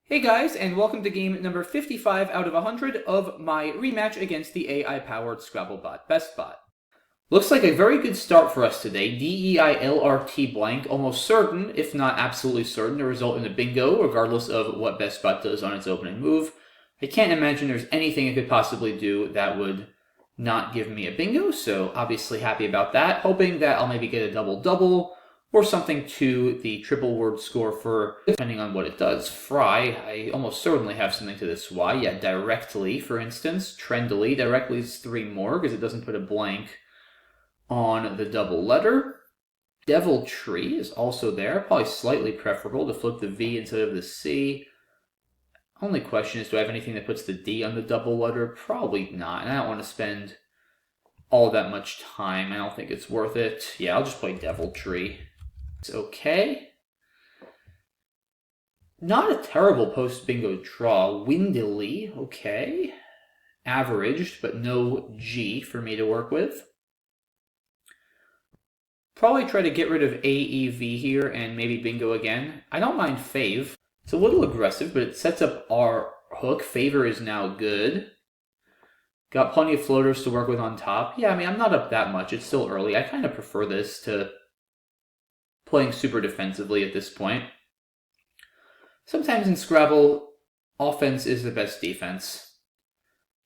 Hey guys, and welcome to game number 55 out of 100 of my rematch against the AI-powered Scrabble Bot BestBot. Looks like a very good start for us today. DEILRT blank, almost certain, if not absolutely certain, to result in a bingo, regardless of what BestBot does on its opening move. I can't imagine there's anything it could possibly do that would not give me a bingo, so obviously happy about that. Hoping that I'll maybe get a double-double, or something to the triple word score for, depending on what it does. Fry, I almost certainly have something to this Y. Yeah, directly, for instance. Trendly, directly is 3 more, because it doesn't put a blank on the double letter. Deviltry is also there, probably slightly preferable to flip the V instead of the C. Only question is, do I have anything that puts the D on the double letter? Probably not, and I don't want to spend all that much time. I don't think it's worth it. Yeah, I'll just play Deviltry. It's okay. Not a terrible post-bingo draw. Windily, okay. Averaged, but no G for me to work with. Probably try to get rid of AEV here and maybe bingo again. I don't mind Fave. It's a little aggressive, but it sets up our hook. Favor is now good. Got plenty of floaters to work with on top. Yeah, I mean, I'm not up that much. It's still early. I kind of prefer this to playing super defensively at this point. Sometimes in Scrabble, offense is the best defense.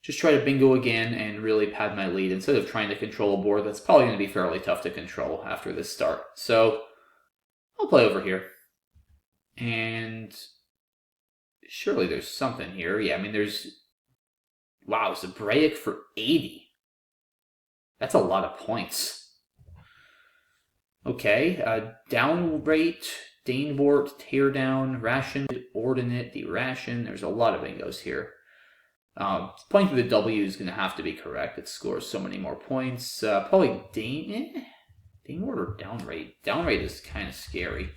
Just try to bingo again and really pad my lead instead of trying to control a board that's probably going to be fairly tough to control after this start. So I'll play over here. And surely there's something here. Yeah, I mean, there's... Wow, Zabraic for 80. That's a lot of points. Okay, down rate, Danebort, Teardown, Rationed, Ordinate, Deration. There's a lot of bingos here. Playing through the W is going to have to be correct. It scores so many more points. Probably Danebort or Downrate. Downrate is kind of scary.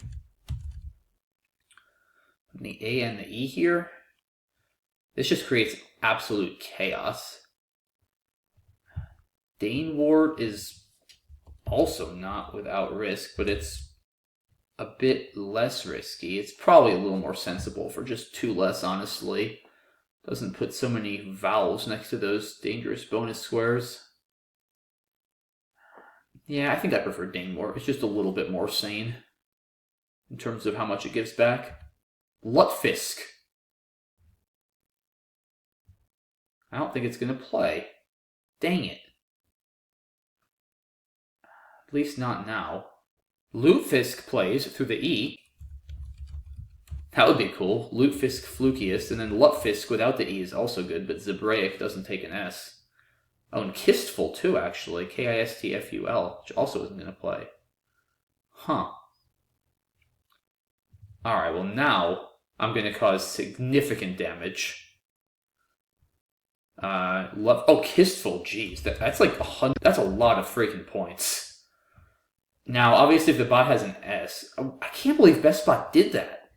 The A and the E here. This just creates absolute chaos. Danewort is also not without risk, but it's a bit less risky. It's probably a little more sensible for just 2 less, honestly. Doesn't put so many vowels next to those dangerous bonus squares. Yeah, I think I prefer Danewort. It's just a little bit more sane in terms of how much it gives back. Lutfisk. I don't think it's going to play. Dang it. At least not now. Lutefisk plays through the E. That would be cool. Lutefisk Flukiest, and then Lutfisk without the E is also good, but Zabraic doesn't take an S. Oh, and Kistful too, actually. Kistful, which also isn't going to play. Huh. Alright, well now I'm going to cause significant damage. Kistful, jeez. That's like 100. That's a lot of freaking points. Now, obviously, if the bot has an S, I can't believe BestBot did that.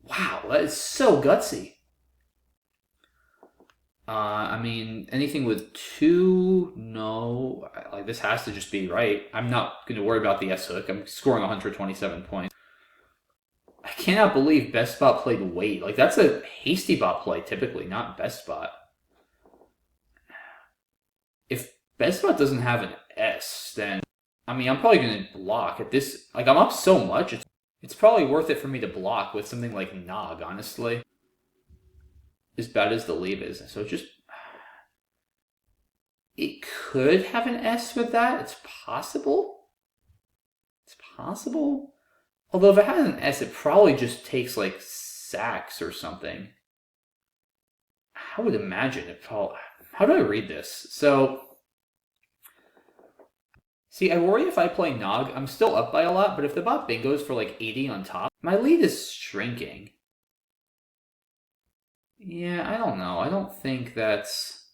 Wow, that is so gutsy. I mean, anything with 2, no. Like, this has to just be right. I'm not going to worry about the S hook. I'm scoring 127 points. I cannot believe BestBot played wait. Like, that's a hasty bot play, typically, not BestBot. If BestBot doesn't have an S, then... I mean, I'm probably going to block at this. Like, I'm up so much, it's probably worth it for me to block with something like Nog, honestly. As bad as the lead is. So just... It could have an S with that. It's possible. It's possible. Although if it has an S, it probably just takes, like, Sax or something. I would imagine it probably... How do I read this? So... See, I worry if I play Nog, I'm still up by a lot, but if the bot bingos for like 80 on top, my lead is shrinking. Yeah, I don't know. I don't think that's...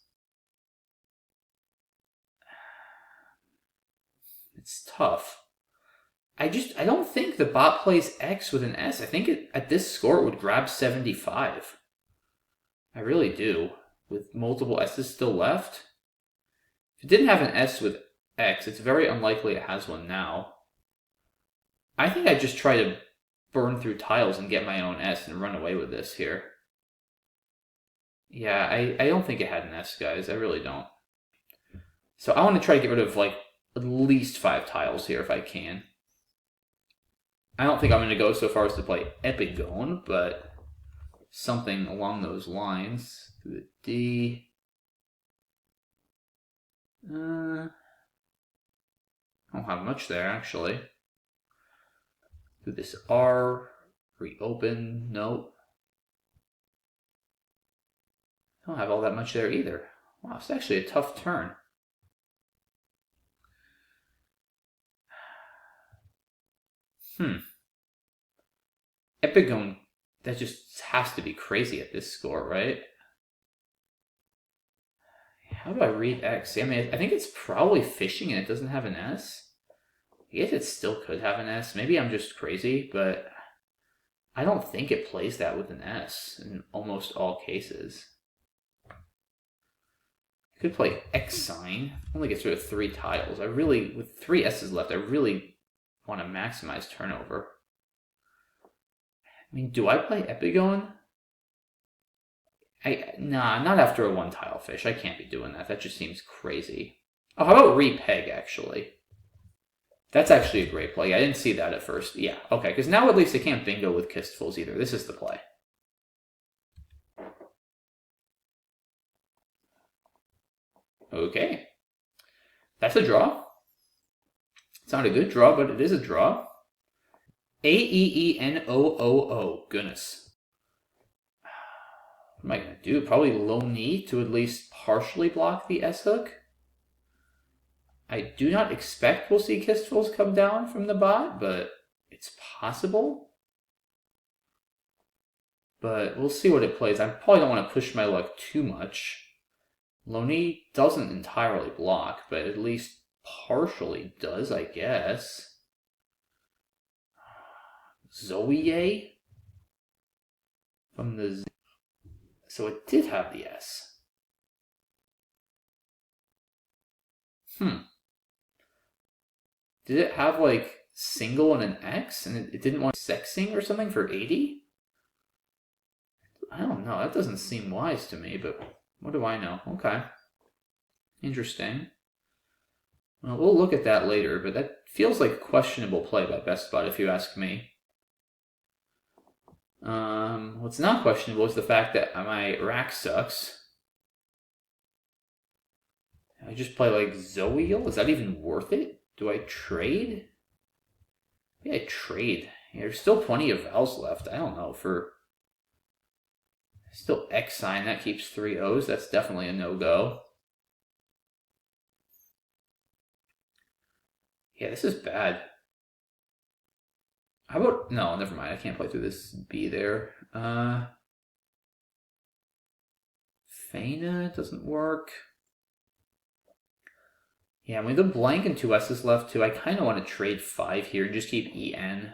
It's tough. I don't think the bot plays X with an S. I think at this score it would grab 75. I really do. With multiple S's still left. If it didn't have an S with X, it's very unlikely it has one now. I think I just try to burn through tiles and get my own S and run away with this here. Yeah, I don't think it had an S, guys. I really don't. So I want to try to get rid of, like, at least 5 tiles here if I can. I don't think I'm going to go so far as to play Epigone, but something along those lines. Do the D. I don't have much there, actually. Do this R. Reopen. Nope. I don't have all that much there either. Wow, it's actually a tough turn. Epigone, that just has to be crazy at this score, right? How do I read X? I mean, I think it's probably fishing and it doesn't have an S. I guess it still could have an S. Maybe I'm just crazy, but I don't think it plays that with an S in almost all cases. I could play X sign. Only gets rid of 3 tiles. With 3 S's left, I really want to maximize turnover. I mean, do I play Epigone? Nah, not after a 1-tile fish. I can't be doing that. That just seems crazy. Oh, how about repeg, actually? That's actually a great play. I didn't see that at first. Yeah, okay, because now at least I can't bingo with Kistfuls either. This is the play. Okay. That's a draw. It's not a good draw, but it is a draw. Aeenoo. Goodness. What am I going to do? Probably low knee to at least partially block the S-hook. I do not expect we'll see Kistfuls come down from the bot, but it's possible. But we'll see what it plays. I probably don't want to push my luck too much. Low knee doesn't entirely block, but at least partially does, I guess. Zoe from the... So it did have the S. Did it have, like, single and an X, and it didn't want sexing or something for 80? I don't know. That doesn't seem wise to me, but what do I know? Okay. Interesting. Well, we'll look at that later, but that feels like a questionable play by BestBot, if you ask me. What's not questionable is the fact that my rack sucks. I just play like Zoeel? Is that even worth it? Do I trade? Yeah, I trade. Yeah, there's still plenty of vowels left. I don't know, for... Still X sign, that keeps 3 O's. That's definitely a no-go. Yeah, this is bad. How about... No, never mind. I can't play through this B there. Feina doesn't work. Yeah, with a blank and 2 S's left too, I kind of want to trade 5 here and just keep EN.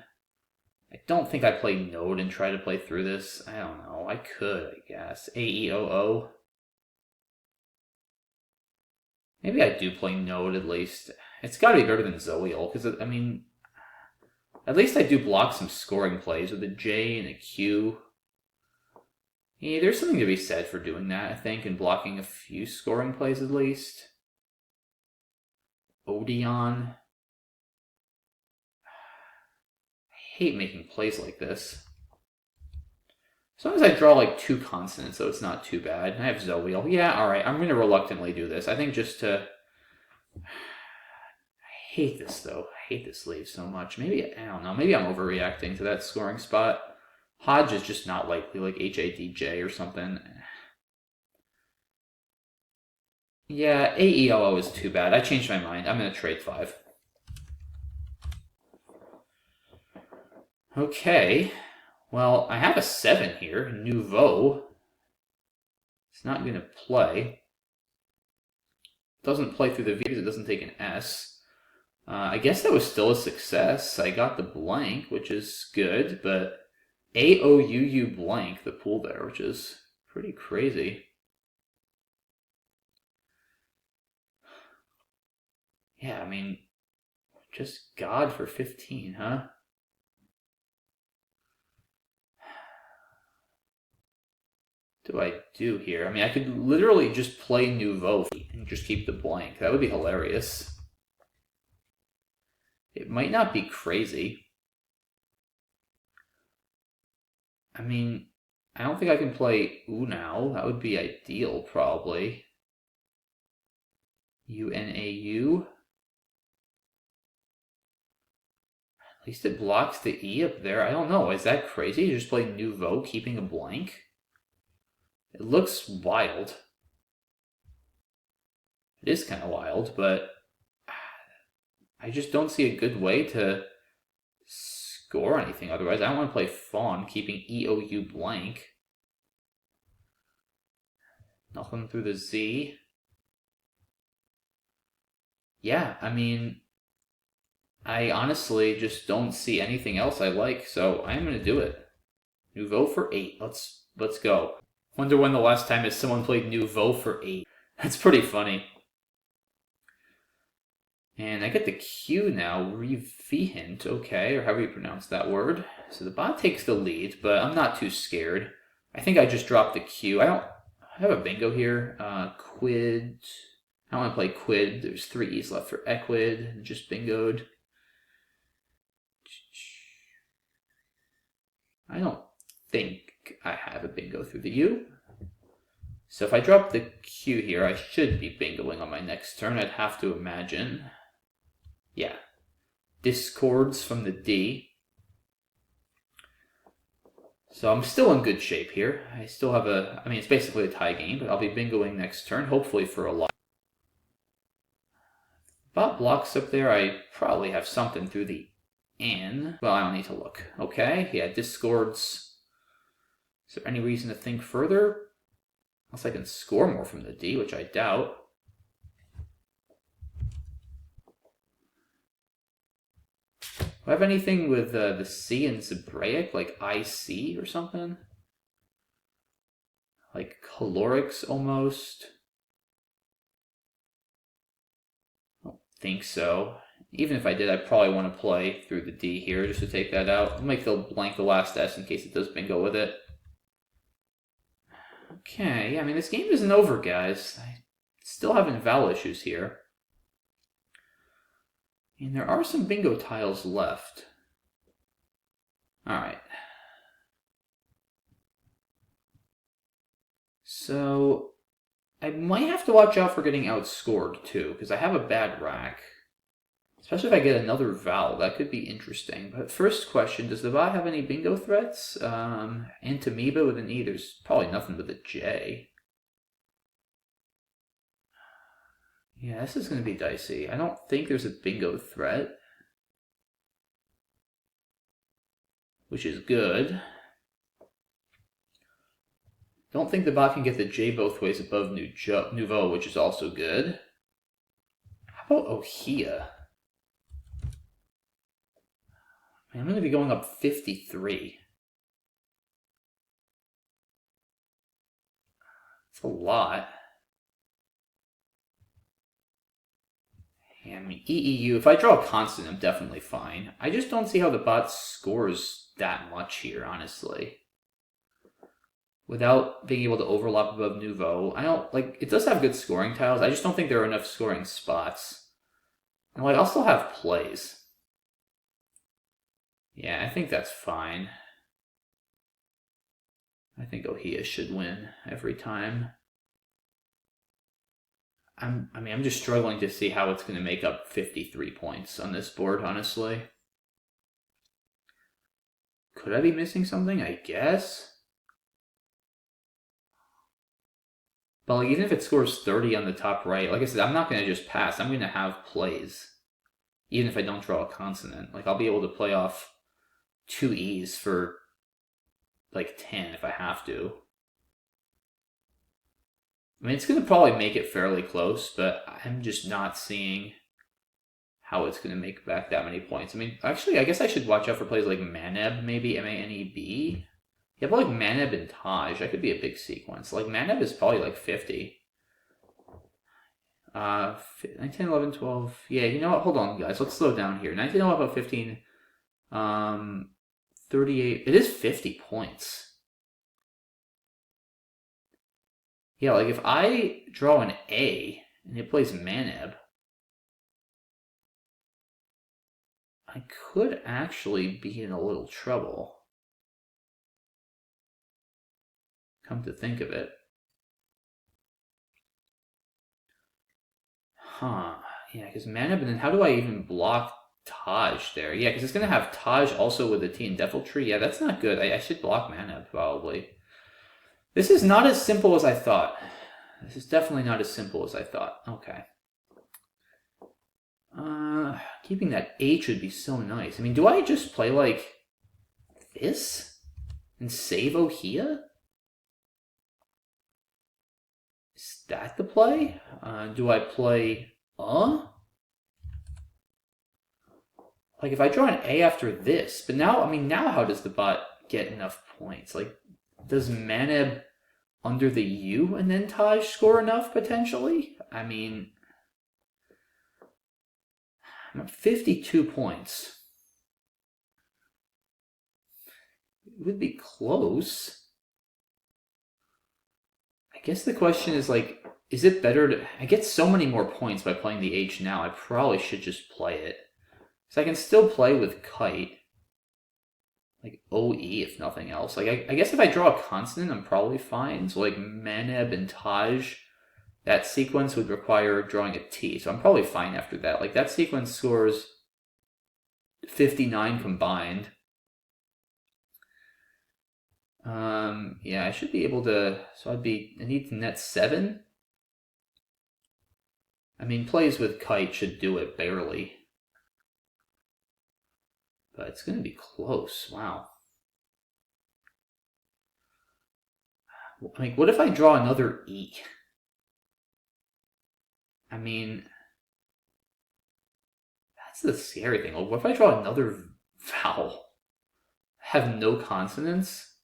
I don't think I play Node and try to play through this. I don't know. I could, I guess. AEOO. Maybe I do play Node at least. It's got to be better than Zoeel, because, I mean, at least I do block some scoring plays with a J and a Q. Yeah, there's something to be said for doing that, I think, and blocking a few scoring plays at least. Odeon. I hate making plays like this. As long as I draw like 2 consonants, so it's not too bad. I have Zoeel. Yeah, alright, I'm going to reluctantly do this. I think just to... I hate this, though. I hate this leave so much. Maybe, I don't know, maybe I'm overreacting to that scoring spot. Hodge is just not likely, like HADJ or something. Yeah, AELO is too bad. I changed my mind. I'm going to trade 5. Okay. Well, I have a 7 here. Nouveau. It's not going to play. Doesn't play through the V because it doesn't take an S. I guess that was still a success. I got the blank, which is good, but AOUU blank, the pool there, which is pretty crazy. Yeah, I mean, just God for 15, huh? do I do here? I mean, I could literally just play Nouveau and just keep the blank. That would be hilarious. It might not be crazy. I mean, I don't think I can play Unau. That would be ideal, probably. UNAU. At least it blocks the E up there. I don't know. Is that crazy? You just play Nouveau, keeping a blank? It looks wild. It is kind of wild, but I just don't see a good way to score anything otherwise. I don't want to play Fawn, keeping EOU blank. Nothing through the Z. Yeah, I mean, I honestly just don't see anything else I like, so I'm going to do it. Nouveau for 8. Let's go. Wonder when the last time is someone played Nouveau for 8. That's pretty funny. And I get the Q now, Revehint, okay, or however you pronounce that word. So the bot takes the lead, but I'm not too scared. I think I just dropped the Q. I have a bingo here. Quid. I want to play Quid. There's 3 E's left for Equid. Just bingoed. I don't think I have a bingo through the U. So if I drop the Q here, I should be bingoing on my next turn, I'd have to imagine. Yeah. Discords from the D. So I'm still in good shape here. I still have I mean, it's basically a tie game, but I'll be bingoing next turn, hopefully for a lot. Bot blocks up there, I probably have something through the N. Well, I don't need to look. Okay, yeah, discords. Is there any reason to think further? Unless I can score more from the D, which I doubt. Do I have anything with the C in Zebraic, like IC or something? Like calorics almost? I don't think so. Even if I did, I'd probably want to play through the D here just to take that out. I'll make the blank the last S in case it does bingo with it. Okay, yeah, I mean, this game isn't over, guys. I still having vowel issues here. And there are some bingo tiles left. Alright. So, I might have to watch out for getting outscored, too, because I have a bad rack. Especially if I get another vowel, that could be interesting. But first question, does the bot have any bingo threats? Antamoeba with an E, there's probably nothing with a J. Yeah, this is going to be dicey. I don't think there's a bingo threat. Which is good. Don't think the bot can get the J both ways above Nouveau, which is also good. How about Ohia? I'm going to be going up 53. That's a lot. Yeah, I mean, EEU, if I draw a constant, I'm definitely fine. I just don't see how the bot scores that much here, honestly. Without being able to overlap above Nouveau. I don't, like, it does have good scoring tiles. I just don't think there are enough scoring spots. And, like, I'll still have plays. Yeah, I think that's fine. I think Ohia should win every time. I'm just struggling to see how it's going to make up 53 points on this board, honestly. Could I be missing something? I guess. But like, even if it scores 30 on the top right, like I said, I'm not going to just pass. I'm going to have plays. Even if I don't draw a consonant. Like, I'll be able to play off 2 E's for like 10 if I have to. I mean, it's going to probably make it fairly close, but I'm just not seeing how it's going to make back that many points. I mean, actually, I guess I should watch out for plays like Maneb, maybe, M-A-N-E-B. Yeah, but like Maneb and Taj, that could be a big sequence. Like, Maneb is probably like 50. 19, 11, 12. Yeah, you know what? Hold on, guys. Let's slow down here. 19, 11, 15. 38. It is 50 points. Yeah, like if I draw an A and it plays Maneb, I could actually be in a little trouble. Come to think of it. Huh. Yeah, because Maneb, and then how do I even block Taj there? Yeah, because it's going to have Taj also with a T and Deviltry. Yeah, that's not good. I should block Maneb, probably. This is not as simple as I thought. This is definitely not as simple as I thought. Okay. Keeping that H would be so nice. I mean, do I just play like this and save Ohia? Is that the play? Do I play Like if I draw an A after this, but now, I mean, now how does the bot get enough points? Like, does Maneb under the U and then Taj score enough potentially? I mean, I'm at 52 points. It would be close. I guess the question is like, is it better to... I get so many more points by playing the H now, I probably should just play it. So I can still play with Kite. Like OE if nothing else. Like I guess if I draw a consonant, I'm probably fine. So like Maneb and Taj, that sequence would require drawing a T. So I'm probably fine after that. Like that sequence scores 59 combined. Yeah, I should be able to. So I need to net 7. I mean, plays with Kite should do it barely. But it's going to be close. Wow. I mean, what if I draw another E? I mean, that's the scary thing. Like, what if I draw another vowel? Have no consonants?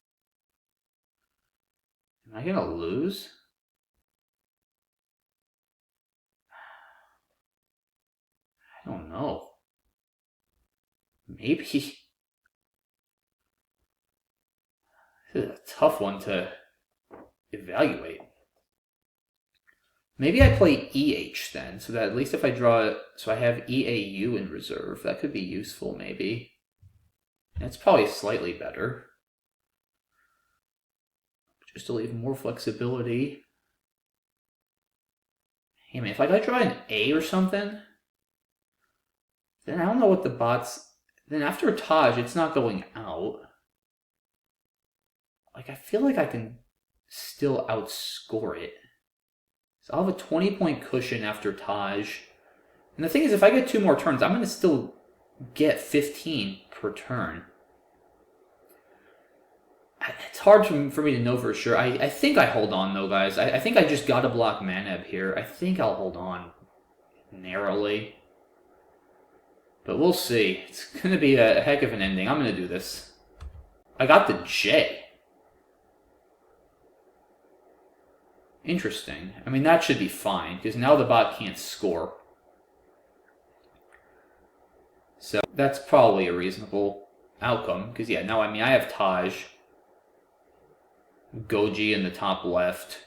Am I going to lose? I don't know. Maybe. This is a tough one to evaluate. Maybe I play EH then, so that at least if I draw, so I have EAU in reserve. That could be useful, maybe. That's probably slightly better. Just to leave more flexibility. Hey man, if like I draw an A or something, then I don't know what the bot's... Then after Taj, it's not going out. Like, I feel like I can still outscore it. So I'll have a 20-point cushion after Taj. And the thing is, if I get 2 more turns, I'm going to still get 15 per turn. It's hard for me to know for sure. I think I hold on, though, guys. I think I just got to block Maneb here. I think I'll hold on narrowly. But we'll see. It's going to be a heck of an ending. I'm going to do this. I got the J. Interesting. I mean, that should be fine, because now the bot can't score. So that's probably a reasonable outcome, because yeah, now I mean, I have Taj, Goji in the top left,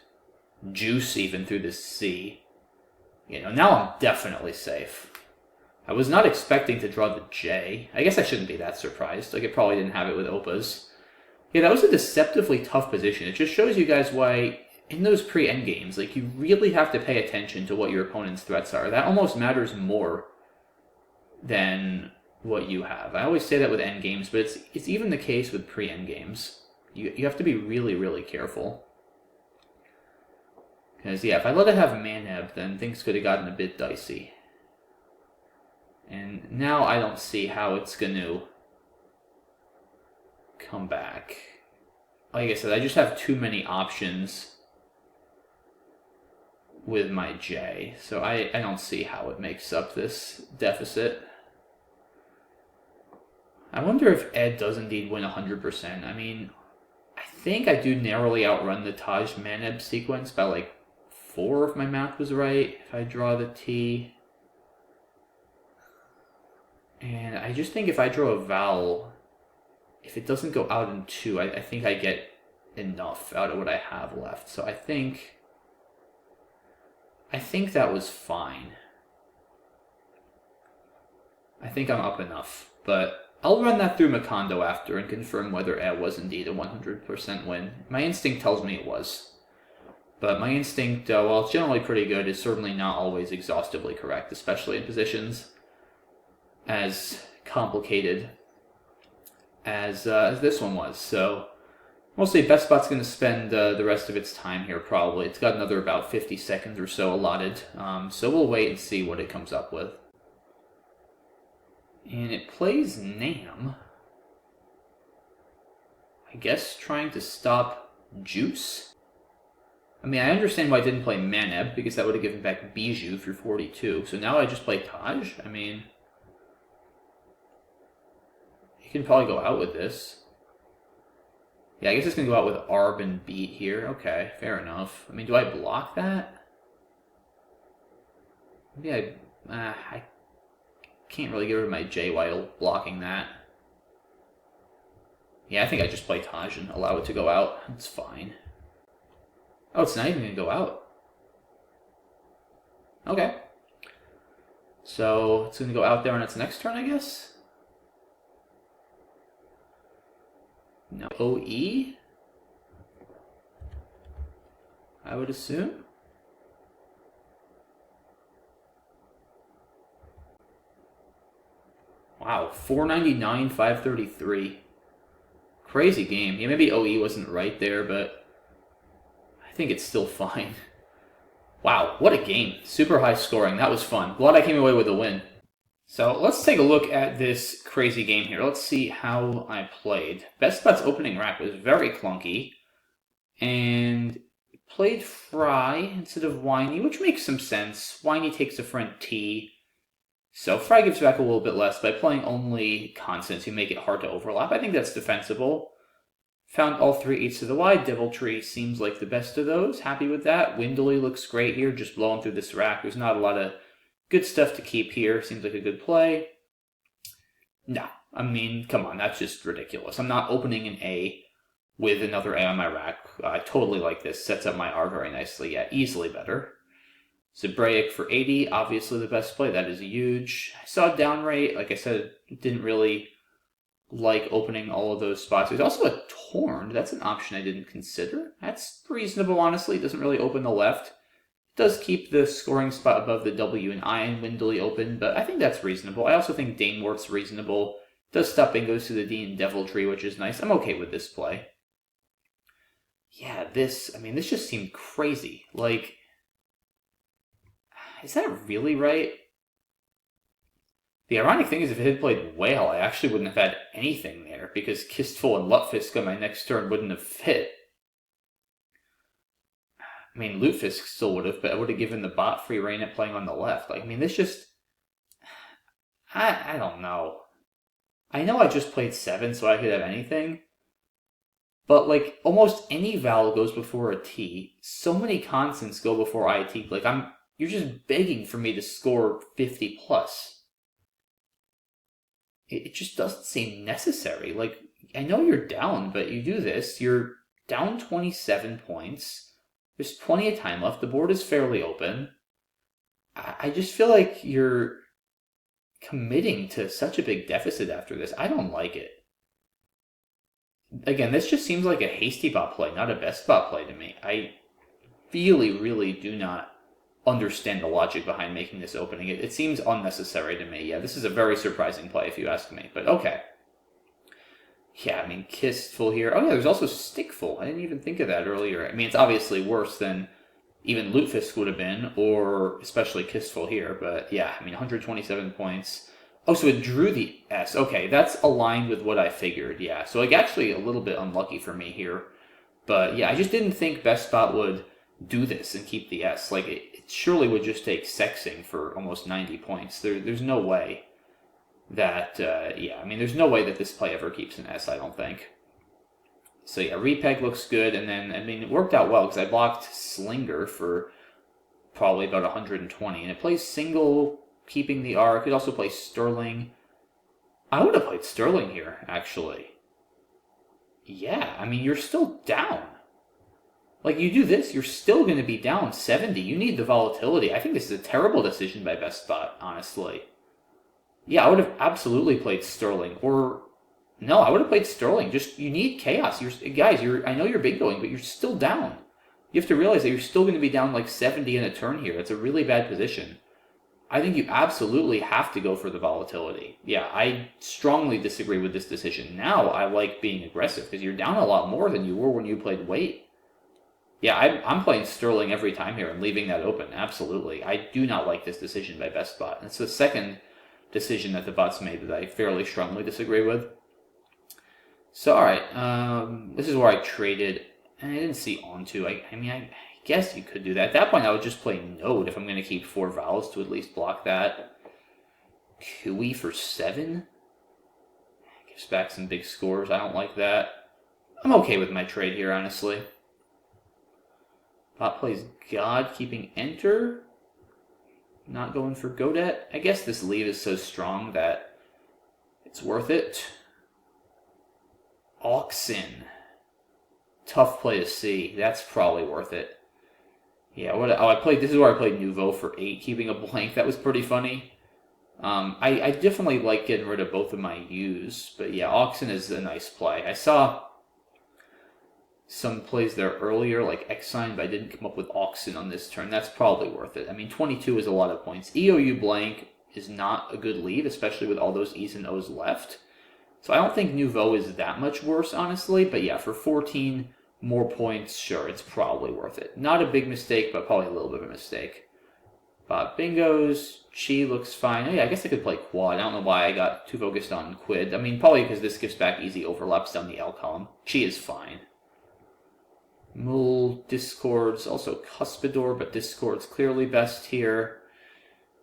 Juice even through the C. You know, now I'm definitely safe. I was not expecting to draw the J. I guess I shouldn't be that surprised. Like, it probably didn't have it with Opas. Yeah, that was a deceptively tough position. It just shows you guys why, in those pre-endgames, like, you really have to pay attention to what your opponent's threats are. That almost matters more than what you have. I always say that with endgames, but it's even the case with pre-endgames. You have to be really, really careful. Because, yeah, if I let it have Maneb, then things could have gotten a bit dicey. And now I don't see how it's going to come back. Like I said, I just have too many options with my J. So I don't see how it makes up this deficit. I wonder if Ed does indeed win 100%. I mean, I think I do narrowly outrun the Taj Maneb sequence by like 4 if my math was right. If I draw the T... And I just think if I draw a vowel, if it doesn't go out in 2, I think I get enough out of what I have left. So I think I think that was fine. I think I'm up enough, but I'll run that through Macondo after and confirm whether it was indeed a 100% win. My instinct tells me it was. But my instinct, while it's generally pretty good, is certainly not always exhaustively correct, especially in positions as complicated as this one was. So mostly BestBot's going to spend the rest of its time here probably. It's got another about 50 seconds or so allotted, so we'll wait and see what it comes up with. And it plays Nam. I guess trying to stop Juice? I mean, I understand why I didn't play Maneb, because that would have given back Bijou for 42. So now I just play Taj? I mean, you can probably go out with this. Yeah, I guess it's going to go out with Arb and Beat here. Okay, fair enough. I mean, do I block that? Maybe I can't really get rid of my J while blocking that. Yeah, I think I just play Taj and allow it to go out. It's fine. Oh, it's not even going to go out. Okay. So it's going to go out there on its next turn, I guess? No. OE? I would assume? Wow, 499, 533. Crazy game. Yeah, maybe OE wasn't right there, but I think it's still fine. Wow, what a game. Super high scoring. That was fun. Glad I came away with a win. So let's take a look at this crazy game here. Let's see how I played. BestBot's opening rack was very clunky, and played Fry instead of Whiny, which makes some sense. Whiny takes a front T, so Fry gives back a little bit less. By playing only constants, you make it hard to overlap. I think that's defensible. Found all 3 8s to the wide. Deviltry seems like the best of those. Happy with that. Windley looks great here, just blowing through this rack. There's not a lot of good stuff to keep here. Seems like a good play. No, I mean, come on, that's just ridiculous. I'm not opening an A with another A on my rack. I totally like this. Sets up my R very nicely. Yeah, easily better. Zebraic for 80, obviously the best play. That is huge. I saw down rate. Like I said, didn't really like opening all of those spots. There's also a Torn. That's an option I didn't consider. That's reasonable, honestly. It doesn't really open the left. It does keep the scoring spot above the W and I and Windley open, but I think that's reasonable. I also think Daneworth's reasonable. It does stop bingos to the D and Deviltry, which is nice. I'm okay with this play. Yeah, this just seemed crazy. Like, is that really right? The ironic thing is, if it had played Whale, I actually wouldn't have had anything there, because Kistful and Lutfisk on my next turn wouldn't have fit. I mean, Lutefisk still would have, but I would have given the bot free reign at playing on the left. Like, I mean, this just... I don't know. I know I just played 7, so I could have anything. But, like, almost any vowel goes before a T. So many consonants go before IT. Like, you're just begging for me to score 50 plus. It just doesn't seem necessary. Like, I know you're down, but you do this. You're down 27 points. There's plenty of time left. The board is fairly open. I just feel like you're committing to such a big deficit after this. I don't like it. Again, this just seems like a hasty bot play, not a best bot play to me. I really, really do not understand the logic behind making this opening. It seems unnecessary to me. Yeah, this is a very surprising play if you ask me, but okay. Yeah, I mean, Kistful here. Oh yeah, there's also Stickful. I didn't even think of that earlier. I mean, it's obviously worse than even Lutefisk would have been, or especially Kistful here, but yeah, I mean, 127 points. Oh, so it drew the S. Okay, that's aligned with what I figured, yeah. So like actually a little bit unlucky for me here. But yeah, I just didn't think BestBot would do this and keep the S. Like, it surely would just take Sexing for almost 90 points. There's no way that, yeah, I mean, there's no way that this play ever keeps an S, I don't think. So yeah, Repeg looks good, and then, I mean, it worked out well, because I blocked Slinger for probably about 120, and it plays single, keeping the R. It could also play Sterling. I would have played Sterling here, actually. Yeah, I mean, you're still down. Like, you do this, you're still going to be down 70. You need the volatility. I think this is a terrible decision by BestBot, honestly. Yeah, I would have absolutely played Sterling. Or, no, I would have played Sterling. Just, you need chaos. Guys, I know you're bingoing, but you're still down. You have to realize that you're still going to be down like 70 in a turn here. It's a really bad position. I think you absolutely have to go for the volatility. Yeah, I strongly disagree with this decision. Now I like being aggressive because you're down a lot more than you were when you played weight. Yeah, I'm playing Sterling every time here and leaving that open. Absolutely. I do not like this decision by BestBot. It's the second decision that the bot's made that I fairly strongly disagree with. So, alright, this is where I traded, and I didn't see onto. I mean, I guess you could do that. At that point, I would just play Node if I'm going to keep 4 vowels to at least block that. Kui for 7? Gives back some big scores. I don't like that. I'm okay with my trade here, honestly. Bot plays God, keeping Enter. Not going for Godet. I guess this lead is so strong that it's worth it. Oxen. Tough play to see. That's probably worth it. Yeah, this is where I played Nouveau for 8, keeping a blank. That was pretty funny. I definitely like getting rid of both of my U's, but yeah, Oxen is a nice play. I saw some plays there earlier, like X-Sign, but I didn't come up with Oxen on this turn. That's probably worth it. I mean, 22 is a lot of points. EOU blank is not a good lead, especially with all those E's and O's left. So I don't think Nouveau is that much worse, honestly, but yeah, for 14 more points, sure, it's probably worth it. Not a big mistake, but probably a little bit of a mistake. Bingos, Chi looks fine. Oh, yeah, I guess I could play Quad. I don't know why I got too focused on Quid. I mean, probably because this gives back easy overlaps down the L column. Chi is fine. Mul, Discords, also Cuspidor, but Discord's clearly best here.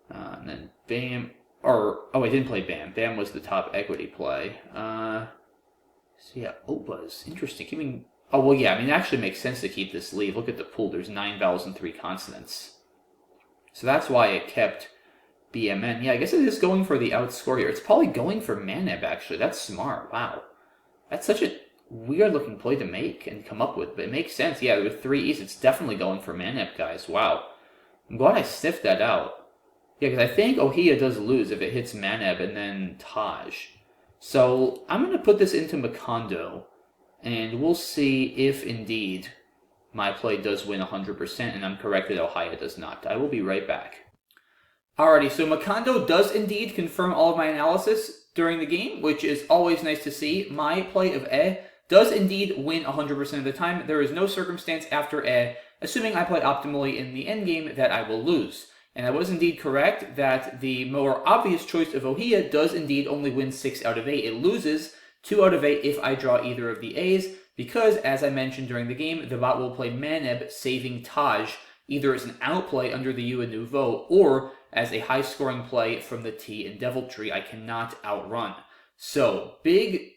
And then Bam, oh, I didn't play Bam. Bam was the top equity play. So yeah, Opa's interesting. Oh, well, yeah, I mean, it actually makes sense to keep this lead. Look at the pool. There's 9 vowels and 3 consonants. So that's why it kept BMN. Yeah, I guess it is going for the outscore here. It's probably going for Maneb, actually. That's smart. Wow. That's such a weird-looking play to make and come up with, but it makes sense. Yeah, with 3 E's, it's definitely going for Maneb, guys. Wow. I'm glad I sniffed that out. Yeah, because I think Ohia does lose if it hits Maneb and then Taj. So I'm going to put this into Macondo, and we'll see if indeed my play does win 100%, and I'm correct that Ohio does not. I will be right back. Alrighty, so Macondo does indeed confirm all of my analysis during the game, which is always nice to see. My play of E does indeed win 100% of the time. There is no circumstance after E, assuming I play optimally in the endgame, that I will lose. And I was indeed correct that the more obvious choice of Ohia does indeed only win 6 out of 8. It loses 2 out of 8 if I draw either of the A's, because, as I mentioned during the game, the bot will play Maneb, saving Taj, either as an outplay under the U in Nouveau, or as a high-scoring play from the T in Deviltry I cannot outrun. So, big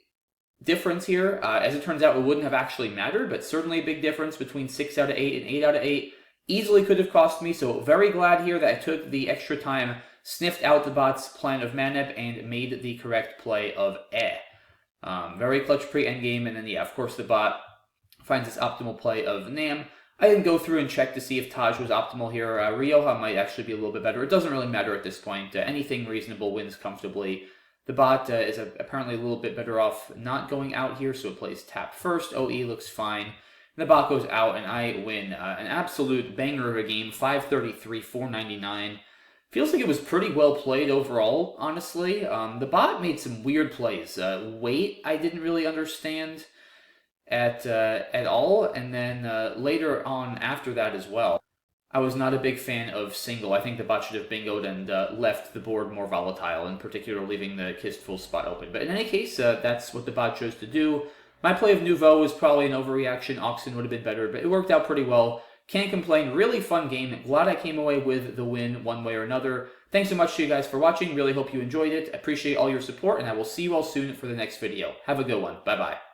difference here. As it turns out, it wouldn't have actually mattered, but certainly a big difference between 6 out of 8 and 8 out of 8. Easily could have cost me, so very glad here that I took the extra time, sniffed out the bot's plan of Maneb, and made the correct play of E. Very clutch pre-endgame, and then, yeah, of course, the bot finds its optimal play of Nam. I didn't go through and check to see if Taj was optimal here. Rioja might actually be a little bit better. It doesn't really matter at this point. Anything reasonable wins comfortably. The bot is apparently a little bit better off not going out here, so it plays tap first. OE looks fine. And the bot goes out, and I win. An absolute banger of a game, 533, 499. Feels like it was pretty well played overall, honestly. The bot made some weird plays. Weight, I didn't really understand at all, and then later on after that as well. I was not a big fan of single. I think the bot should have bingoed and left the board more volatile, in particular leaving the kissed full spot open. But in any case, that's what the bot chose to do. My play of Nouveau was probably an overreaction. Oxen would have been better, but it worked out pretty well. Can't complain. Really fun game. Glad I came away with the win one way or another. Thanks so much to you guys for watching. Really hope you enjoyed it. Appreciate all your support, and I will see you all soon for the next video. Have a good one. Bye-bye.